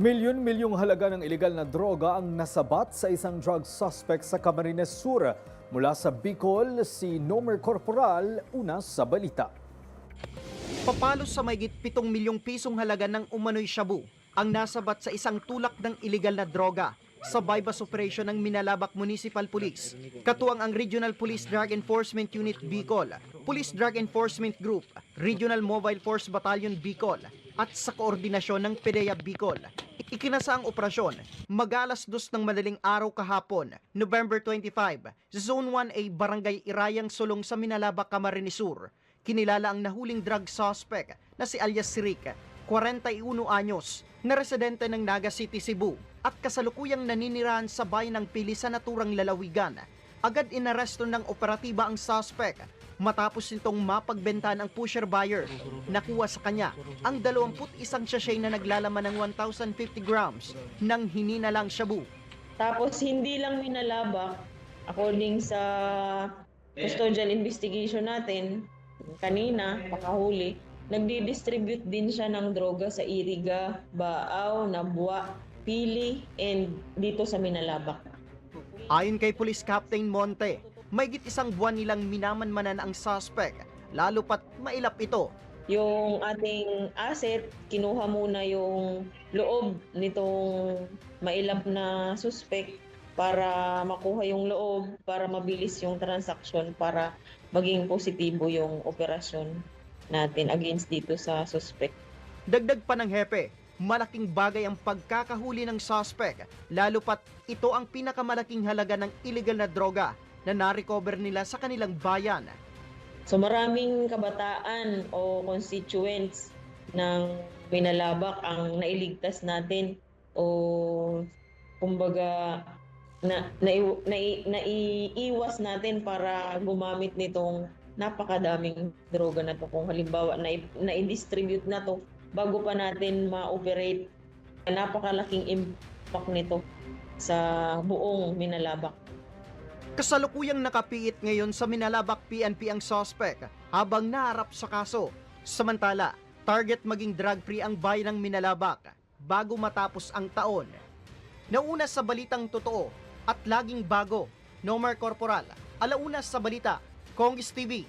Milyon-milyong halaga ng ilegal na droga ang nasabat sa isang drug suspect sa Camarines Sur. Mula sa Bicol, si Nomer Corporal, una sa balita. Papalo sa mahigit 7 milyong pisong halaga ng umano'y shabu ang nasabat sa isang tulak ng ilegal na droga sa bypass operation ng Minalabak Municipal Police. Katuwang ang Regional Police Drug Enforcement Unit Bicol, Police Drug Enforcement Group, Regional Mobile Force Battalion Bicol, at sa koordinasyon ng PDEA Bicol. Ikinasa ang operasyon mag-alas 2 ng madaling araw kahapon, November 25, sa Zone 1A Barangay Irayang Sulong sa Minalabak, Camarines Sur. Kinilala ang nahuling drug suspect na si alias Rick, 41 anyos, na residente ng Naga City, Cebu, at kasalukuyang naninirahan sa bayan ng Pili sa naturang lalawigan. Agad inaresto ng operatiba ang suspect matapos nitong mapagbentahan ang pusher buyer. Nakuha sa kanya ang 21 sachet na naglalaman ng 1,050 grams ng hininalang shabu. Tapos hindi lang Minalabak, according sa custodial investigation natin, kanina, pakahuli, nagdi-distribute din siya ng droga sa Iriga, Baaw, Nabwa, Pili, and dito sa Minalabak. Ayon kay Police Captain Monte, mahigit isang buwan nilang minamanmanan ang suspect, lalo pat mailap ito. Yung ating asset, kinuha muna yung loob nitong mailap na suspect para makuha yung loob, para mabilis yung transaksyon, para maging positibo yung operasyon natin against dito sa suspect. Dagdag pa ng hepe, malaking bagay ang pagkakahuli ng suspect, lalo pat ito ang pinakamalaking halaga ng illegal na droga na na-recover nila sa kanilang bayan. So maraming kabataan o constituents ng Minalabak ang nailigtas natin o kumbaga naiiwas natin para gumamit nitong napakadaming droga na to. Kung halimbawa na-distribute na to bago pa natin ma-operate, napakalaking impact nito sa buong Minalabak. Kasalukuyang nakapiit ngayon sa Minalabak PNP ang suspect habang naharap sa kaso. Samantala, target maging drug-free ang bayan ng Minalabak bago matapos ang taon. Nauna sa balitang totoo at laging bago, Nomer Corporal, alauna sa balita, Congress TV.